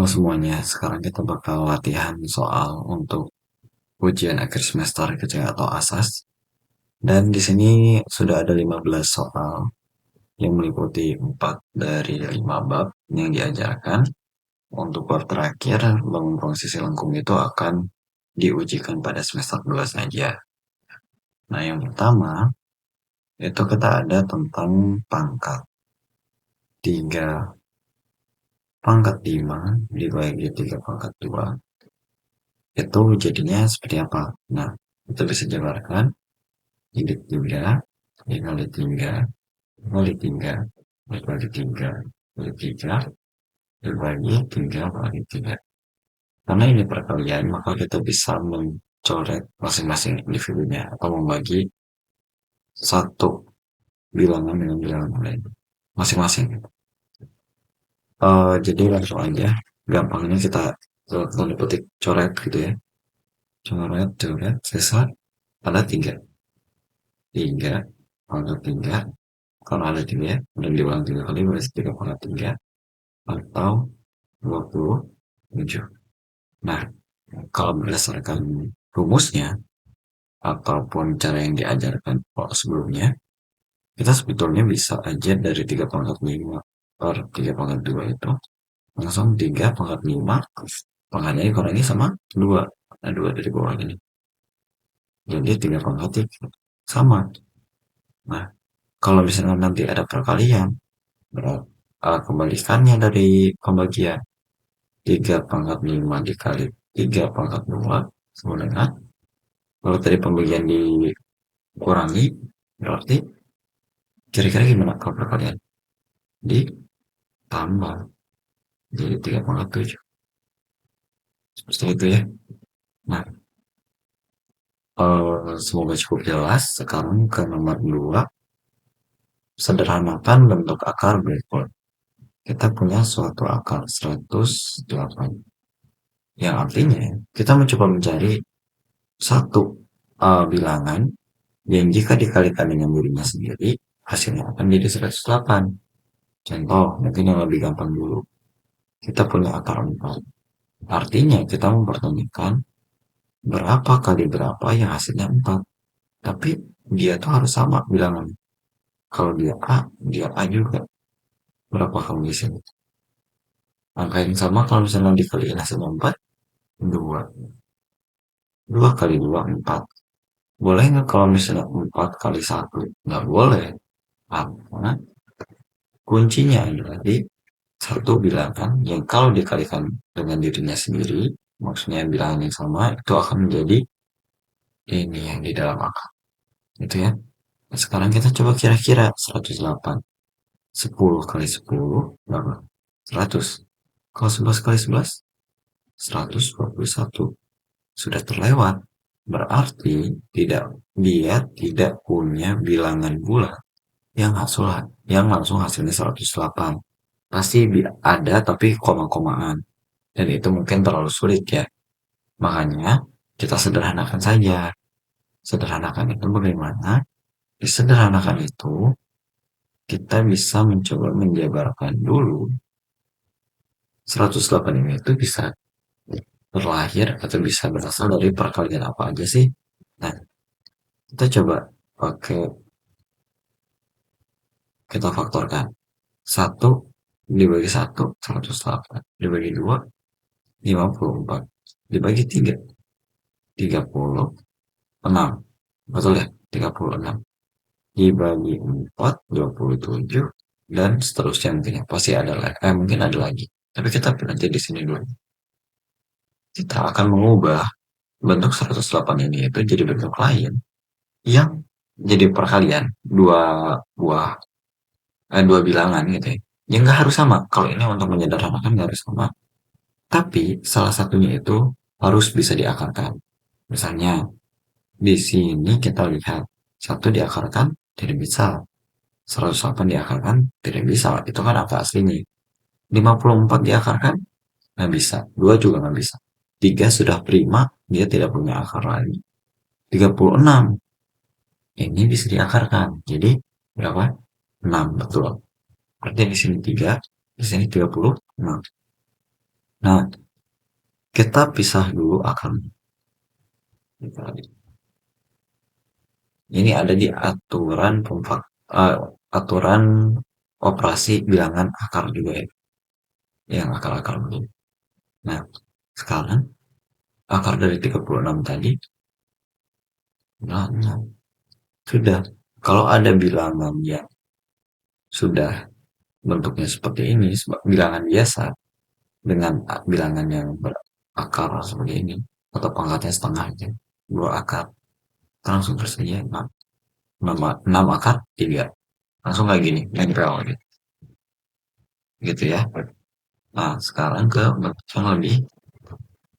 Halo semuanya, sekarang kita bakal latihan soal untuk ujian akhir semester gitu ya, atau ASAS. Dan di sini sudah ada 15 soal yang meliputi 4 dari 5 bab yang diajarkan. Untuk bab terakhir, bangun posisi lengkung itu akan diujikan pada semester 2 saja. Nah, yang pertama, itu kita ada tentang pangkat. 3 pangkat 5 dibagi 3 pangkat 2 itu jadinya seperti apa? Nah, itu bisa dijabarkan dikali 3, dikali 3, dikali 3, dikali 3, dikali 3, dibagi 3 kali 3. Karena ini perkalian, maka kita bisa mencoret masing-masing individunya atau membagi satu bilangan dengan bilangan lain masing-masing. Jadi langsung aja, gampangnya kita tanda petik coret gitu ya. Coret, sisa ada 3. 3 pangkat 3, kalau ada 3 ya, dan diulang 3 kali berarti 3 pangkat 3 atau 27. Nah, kalau berdasarkan rumusnya ataupun cara yang diajarkan sebelumnya, kita sebetulnya bisa aja dari 3 pangkat 5 per 3 pangkat 2 itu langsung 3 pangkat 5 pangkatnya dikurangi sama 2. Nah, 2 dari bawah ini. Jadi 3 pangkat 3 sama. Nah, kalau misalnya nanti ada perkalian, kebalikannya dari pembagian 3 pangkat 5 dikali 3 pangkat 2 sama dengan, kalau tadi pembagian dikurangi, berarti kira-kira gimana kalau perkalian? Ditambah, jadi 3 pangkat 7. Seperti itu ya. Nah, semoga cukup jelas. Sekarang ke nomor 2, sederhanakan bentuk akar berikut. Kita punya suatu akar 108. Yang artinya, kita mencoba mencari satu bilangan yang jika dikalikan dengan dirinya sendiri, hasilnya akan jadi 108. Contoh, mungkin yang lebih gampang dulu. Kita punya akar 4. Artinya, kita mempertanyakan berapa kali berapa yang hasilnya 4. Tapi, dia tuh harus sama bilangan. Kalau dia A juga. Berapa kamu di sini? Angka yang sama kalau misalnya dikaliin hasilnya 4, 2. 2 kali 2, 4. Boleh nggak kalau misalnya 4 kali 1? Nggak boleh. Karena kuncinya adalah di satu bilangan yang kalau dikalikan dengan dirinya sendiri, maksudnya bilangan yang sama, itu akan menjadi ini yang di dalam akar. Itu ya. Nah, sekarang kita coba kira-kira 108. 10 kali 10 berapa? 100. Kalau 11 kali 11, 121. Sudah terlewat. Berarti dia tidak punya bilangan bulat yang langsung hasilnya 108. Pasti ada tapi koma-komaan. Dan itu mungkin terlalu sulit ya. Makanya kita sederhanakan saja. Sederhanakan itu bagaimana? Disederhanakan itu kita bisa mencoba menjabarkan dulu 108 ini itu bisa terlahir atau bisa berasal dari perkalian apa aja sih? Nah, kita coba pakai, kita faktorkan. 1 dibagi 1, 108. Dibagi 2, 54. Dibagi 3, 36. Betul ya? 36. Dibagi 4, 27. Dan seterusnya mungkin ya. Pasti ada lagi. Mungkin ada lagi. Tapi kita berhenti di sini dulu. Kita akan mengubah bentuk 108 ini itu jadi bentuk lain yang jadi perkalian dua bilangan gitu ya. Yang nggak harus sama. Kalau ini untuk menyederhanakan nggak harus sama. Tapi salah satunya itu harus bisa diakarkan. Misalnya di sini kita lihat 1 diakarkan tidak bisa. 108 diakarkan tidak bisa. Itu kan angka aslinya. 54 diakarkan nggak bisa. 2 juga nggak bisa. 3 sudah prima, dia tidak punya akar lagi. 36 ini bisa diakarkan. Jadi berapa? 6, betul. Berarti di sini 3, di sini 36. Nah, kita pisah dulu akar. Ini ada di aturan operasi bilangan akar juga ya, yang akar-akar begini. Nah, sekarang akar dari 36 tadi, nah, sudah. Kalau ada bilangan yang sudah bentuknya seperti ini, bilangan biasa, dengan bilangan yang berakar seperti ini, atau pangkatnya setengah aja, 2 akar, langsung tersedia 6 akar 3. Langsung kayak gini, nempel gitu, gitu ya. Nah, sekarang ke bentuk yang lebih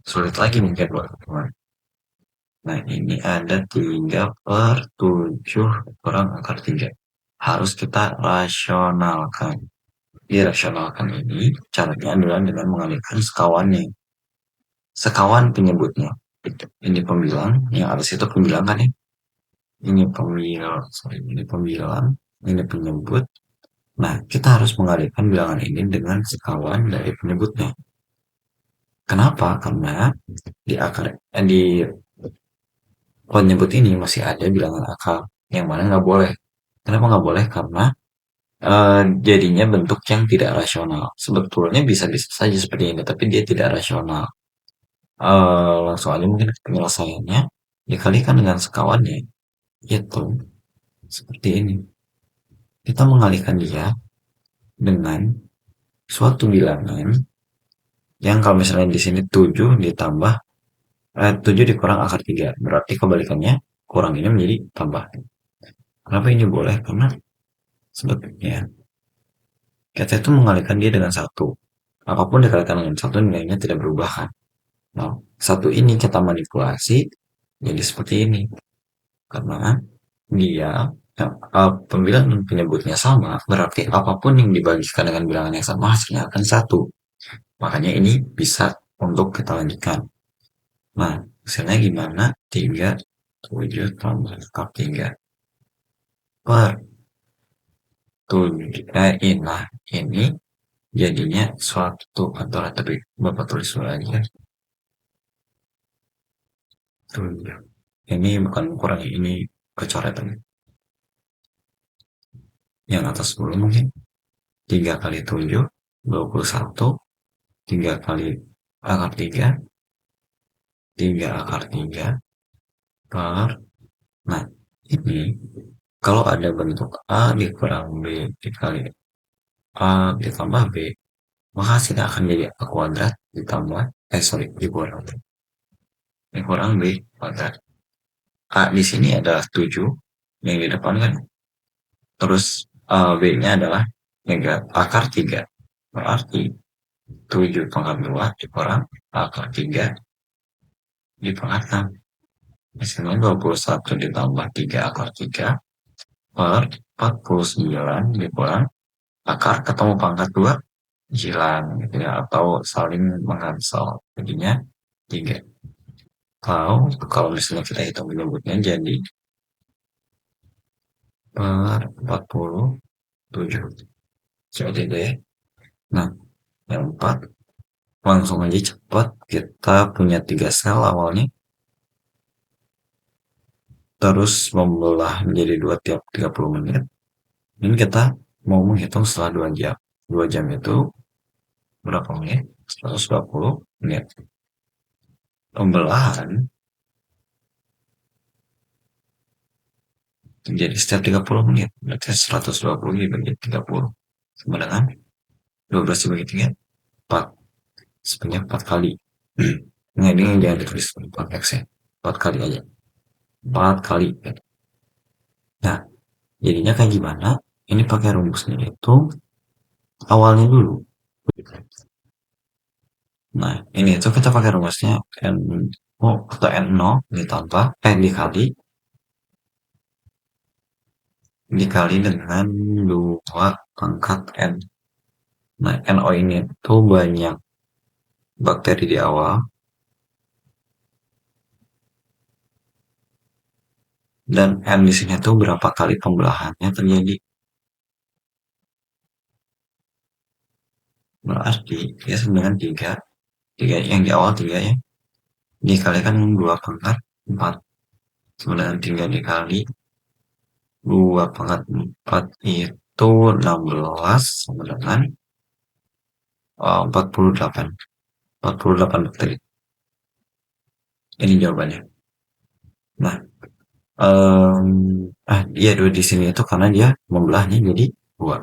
sulit lagi mungkin buat teman. Nah, ini ada 3/7 kurang akar 3. Harus kita rasionalkan. Dirasionalkan ini caranya adalah dengan mengalihkan sekawannya. Sekawan penyebutnya. Ini pembilang, yang atas itu pembilangan ya. Ini pembilang, ini penyebut. Nah, kita harus mengalihkan bilangan ini dengan sekawan dari penyebutnya. Kenapa? Karena di penyebut ini masih ada bilangan akar yang mana nggak boleh. Kenapa nggak boleh? Karena jadinya bentuk yang tidak rasional. Sebetulnya bisa-bisa saja seperti ini, tapi dia tidak rasional. Langsung aja mungkin penyelesaiannya dikalikan dengan sekawannya, itu seperti ini. Kita mengalihkan dia dengan suatu bilangan yang kalau misalnya di sini 7 ditambah 7 dikurang akar 3, berarti kebalikannya kurang ini menjadi tambah. Kenapa ini boleh? Karena sebetulnya kita itu mengalihkan dia dengan satu. Apapun dikalikan dengan satu nilainya tidak berubah kan. Nah, satu ini kita manipulasi jadi seperti ini. Karena dia pembilangan dan penyebutnya sama, berarti apapun yang dibagikan dengan bilangan yang sama hasilnya akan satu. Makanya ini bisa untuk kita lanjutkan. Nah, hasilnya gimana? 3/7 tambah 3 per 7. Nah, ini jadinya suatu aturan, tapi Bapak tulis dulu aja. 7. Ini bukan kurang, ini kecoretan. Yang atas dulu mungkin. 3 kali 7, 21. 3 kali akar 3, 3 akar 3 per. Nah, ini kalau ada bentuk A dikurang B dikali A ditambah B, maka hasilnya akan jadi A kuadrat ditambah, dikurang B kuadrat. A di sini adalah 7, yang di depan kan. Terus B-nya adalah akar 3. Berarti 7 pangkat 2 dikurang akar 3 dipangkat 6. Hasilnya 21 ditambah 3 akar 3 per 49 dikurang akar ketemu pangkat 2 hilang gitu ya, atau saling mengansal, jadinya 3. Kalau misalnya kita hitung penyebutnya jadi per 47 seperti itu ya. Nah, yang 4 langsung aja cepat, kita punya 3 sel awalnya, terus membelah menjadi 2 tiap 30 menit. Ini kita mau menghitung setelah 2 jam. 2 jam itu berapa menit? 120 menit. Pembelahan jadi setiap 30 menit, berarti 120 dibagi 30 sama dengan 12 dibagi 3, 4. Sebenarnya 4 kali. Nah, ini jangan ditulis 4 x ya, 4 kali aja, 4 kali. Nah, jadinya kayak gimana? Ini pakai rumusnya itu awalnya dulu. Nah, ini itu kita pakai rumusnya N0 atau N0 ditambah dikali dengan 2 pangkat N. Nah, NO ini tuh banyak bakteri di awal, dan N di sini tuh berapa kali pembelahannya terjadi. Berarti ya sama dengan 3 3 yang di awal 3 ya, dikalikan 2 pangkat 4, kemudian 3 dikali 2 pangkat 4 itu 16 sama dengan 48 bakteri. Ini jawabannya. Nah, iya dua di sini itu karena dia membelahnya jadi 2.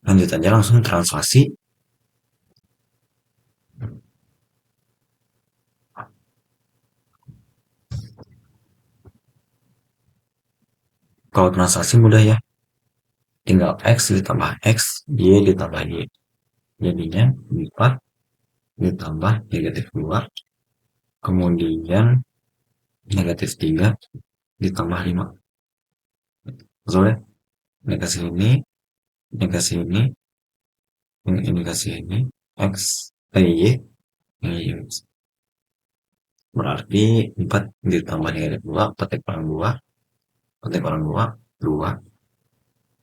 Lanjut aja langsung translasi. Kalau translasi mudah ya, tinggal X ditambah X, Y ditambah Y. Jadinya 4 ditambah negatif 2, kemudian negatif 3 ditambah 5. Betul ya? Ini kasih ini, ini kasih ini, X, Y, ini Y. Berarti 4 ditambah negatif 2, 4 dikurangi 2, 4 dikurangi 2, 2,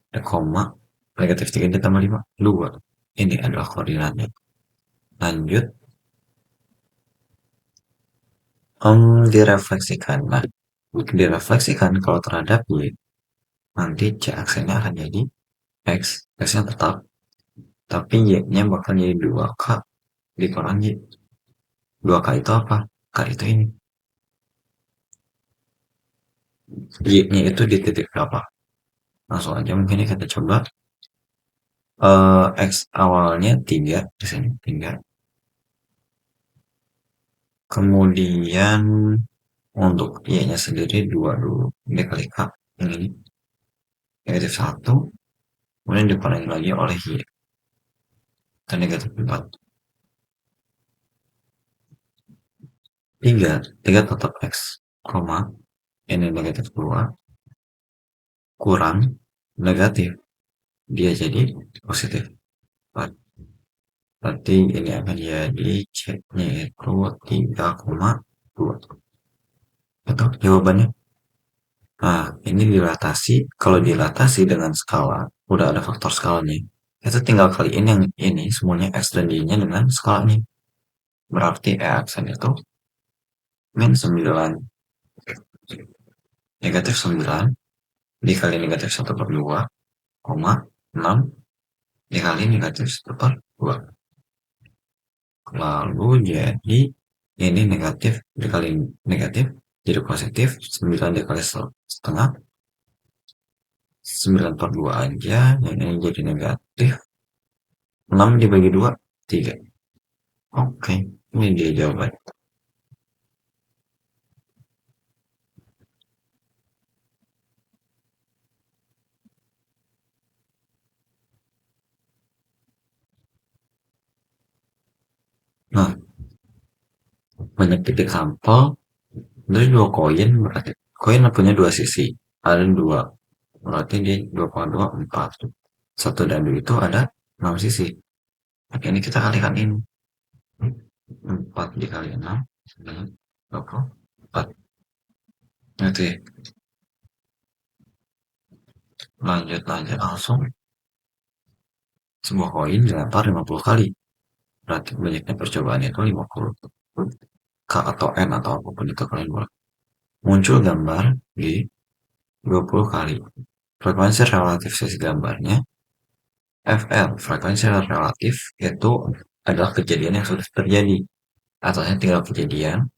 ada koma, negatif 3 ditambah 5, 2. Ini adalah koordinatnya. Lanjut, direfleksikan. Nah, direfleksikan kalau terhadap Y, nanti C aksennya akan jadi X, X-nya tetap, tapi Y-nya bakal jadi 2K dikurangi. 2K itu apa? K itu ini. Y-nya itu di titik berapa? Langsung aja mungkin kita coba. X awalnya 3, di sini 3. Kemudian untuk Y-nya sendiri 2 dulu. Dikali K. Ini negatif 1. Kemudian dikurangi lagi oleh Y. Dan negatif 4. 3 tetap X, koma, ini negatif 2, kurang, negatif, dia jadi positif 4. Berarti ini akan jadi C-nya itu 3,2. Betul jawabannya. Nah, ini dilatasi. Kalau dilatasi dengan skala, udah ada faktor skalanya. Itu tinggal kaliin yang ini, semuanya X dan Y-nya dengan skalanya. Berarti E-aksen itu min 9, negatif 9, dikali negatif 1/2, 6 dikali negatif 1/2. Lalu jadi ini negatif dikali negatif jadi positif, 9 dikali setengah 9/2 aja, yang ini jadi negatif 6 dibagi 2 3. Oke, ini dia jawaban. Nah, banyak titik sampel dari 2 koin, berarti koin punya 2 sisi, ada 2, berarti dia 2,2 4. 1 dan 2 itu ada 6 sisi. Oke, ini kita kalikan ini 4 dikali 6 adalah 24. Itu ya. Lanjut langsung. Sebuah koin dilempar 50 kali. Berarti banyaknya percobaan itu 50. K atau N atau apapun itu kalian boleh. Muncul gambar di 20 kali. Frekuensi relatif sisi gambarnya FL. Frekuensi relatif itu adalah kejadian yang sudah terjadi. Atasnya tinggal kejadian.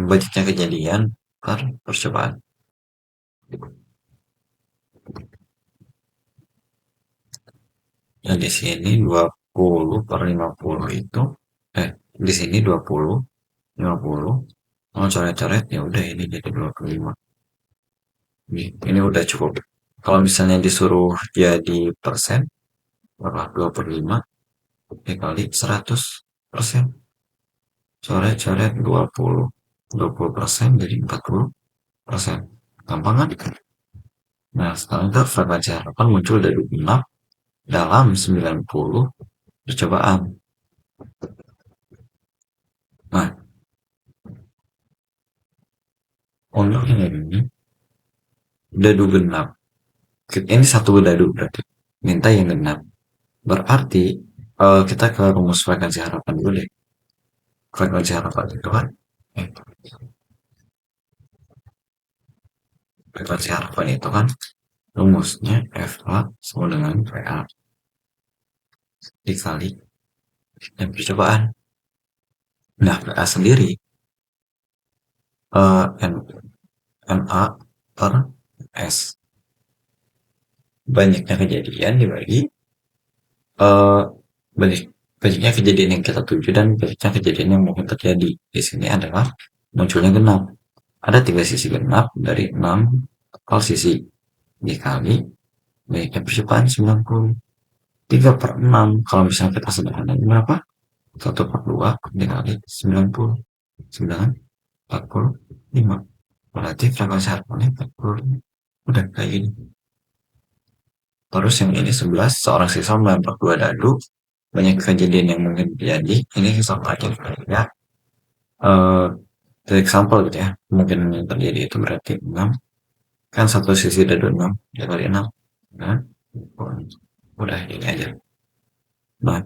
Banyaknya kejadian per percobaan. Nah, di sini 20/50 itu di sini 20, 50. Kalau coret-coret ya udah ini jadi 25. Ini udah cukup. Kalau misalnya disuruh jadi persen, berapa? 2/5 dikali 100%. Coret-coret 20% jadi 40%. Gampang kan? Nah, sekarang itu frekuensi harapan muncul dari 6 dalam 90 percobaan. Nah, untuk yang ini dadu genap. Ini satu dadu berarti. Minta yang genap. Berarti kita ke rumus frekuensi harapan dulu deh. Frekuensi harapan itu kan, eh, frekuensi harapan itu kan rumusnya FA sama dengan VA dikali dan percobaan. Nah, VA sendiri N, NA per S. Banyaknya kejadian dibagi eh banyak banyaknya kejadian yang kita tuju dan banyaknya kejadian yang mungkin terjadi. Di sini adalah munculnya genap. Ada 3 sisi genap dari 6 sisi dikali banyaknya percobaan 90. 3/6 kalau misalnya kita sederhanakan berapa? 1/2 dikali 90. 9/45. Berarti frekuensi harmonik 45. Udah kayak gini. Terus yang ini 11, seorang siswa melempar 2 dadu. Banyak kejadian yang mungkin terjadi. Ini sama aja ya. Eh, example gitu ya. Mungkin yang terjadi itu berarti 6. Kan satu sisi dadu 6 dikali 6. Nah, udah ini aja. Nah,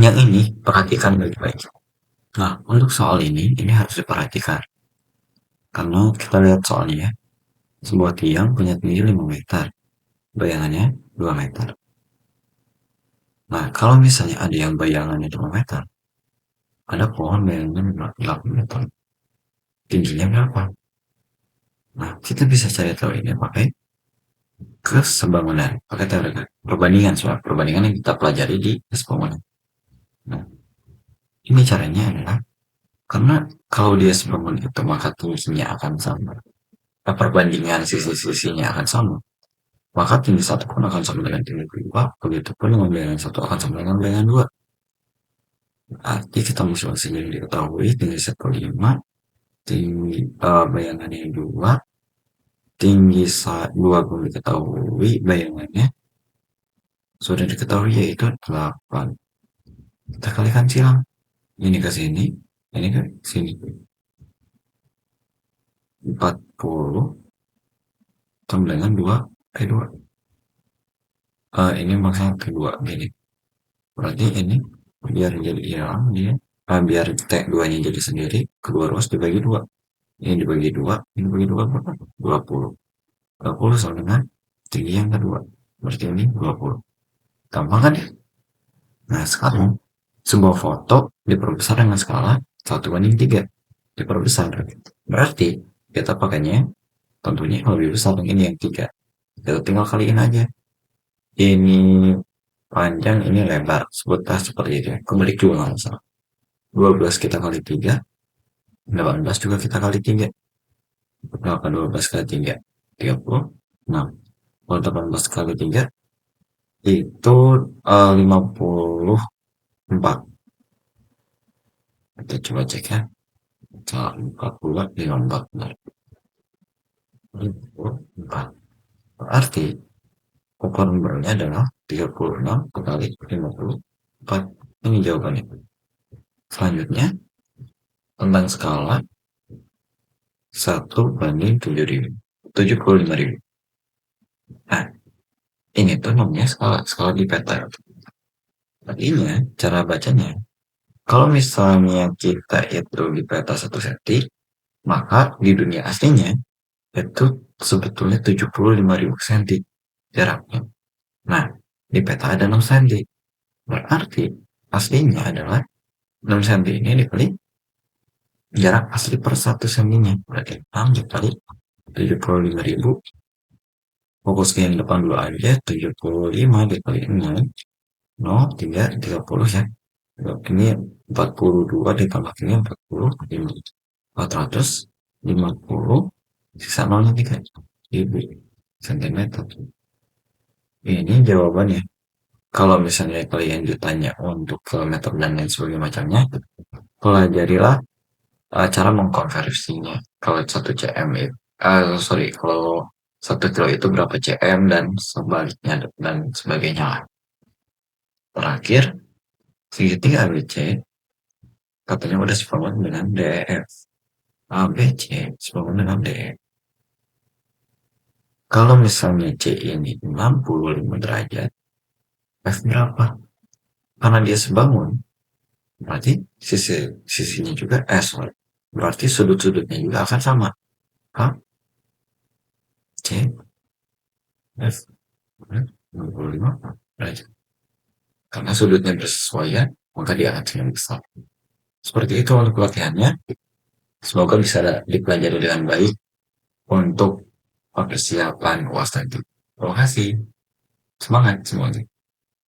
yang ini perhatikan baik-baik. Nah, untuk soal ini harus diperhatikan. Karena kita lihat soalnya ya. Sebuah tiang punya tinggi 5 meter. Bayangannya 2 meter. Nah, kalau misalnya ada yang bayangannya 2 meter, ada pohon bayangannya 8 meter. Tingginya berapa? Nah, kita bisa cari tahu ini pakai kesebangunan, pakai teori perbandingan, soal perbandingan yang kita pelajari di kesebangunan. Nah, ini caranya adalah karena kalau dia sebangun itu maka tingginya akan sama. Perbandingan sisi-sisinya akan sama. Maka tinggi satu pun akan sama dengan tinggi kedua, begitu pun dengan bayangan satu akan sama dengan bayangan dua. Arti kita masing-masing yang diketahui tinggi 1,5, tinggi bayangannya 2, tinggi 2 belum diketahui, bayangannya sudah diketahui yaitu 8. Kita kalikan silang. Ini ke sini, ini ke sini. 40 sama dengan 2, 2. Ini maksudnya kedua, gini. Berarti ini biar jadi hilang dia, biar T2-nya jadi sendiri, kedua ruas dibagi 2. Ini dibagi 2, ini dibagi 2 berapa? 20. 20 sama dengan tinggi yang kedua. Berarti ini 20. Gampang kan ya? Nah, sekarang sebuah foto diperbesar dengan skala 1/3. Diperbesar. Berarti kita pakainya tentunya lebih besar yang ini yang 3. Kita tinggal kaliin aja. Ini panjang, ini lebar. Sebutlah seperti itu. Kebalik juga nggak masalah. 12 kita kali 3. 18 juga kita kali 3. Berapa 12 kali 3? 36. Kalau 18 kali 3 itu 54. Kita coba cek ya. 40, 54. Benar. 54. Berarti ukuran beratnya adalah 36 kali 54. Ini jawabannya. Selanjutnya, tentang skala 1/75.000. Nah, ini tuh namanya skala di peta. Artinya, cara bacanya, kalau misalnya kita itu di peta 1 cm, maka di dunia aslinya itu sebetulnya 75.000 cm jaraknya. Nah, di peta ada 6 cm. Berarti aslinya adalah 6 cm ini dikali jarak asli per 1 cm-nya. Berarti 6 dikali 75.000. Fokus ke yang depan dulu aja. 75 dikali 6. 0, 3, 30 ya. Ini 42 ditambah ini 45. 450. Sisa 0-nya 3. Ribu centimeter. Ini jawabannya. Kalau misalnya kalian ditanya untuk kilometer dan lain sebagainya macamnya, pelajarilah cara mengkonversinya. Kalau 1 cm itu, kalau 1 kilo itu berapa cm dan sebaliknya dan sebagainya. Terakhir, segitiga ABC katanya udah sebangun dengan DEF. ABC sebangun dengan DEF. Kalau misalnya C ini 65 derajat, F berapa? Karena dia sebangun, berarti sisinya juga sorry. Berarti sudut-sudutnya juga akan sama. H, C, F, 25 derajat. Karena sudutnya bersesuaian, maka dia akan semakin besar. Seperti itu untuk latihannya. Semoga bisa dipelajari dengan baik untuk persiapan UAS nanti. Terima kasih. Semangat semuanya.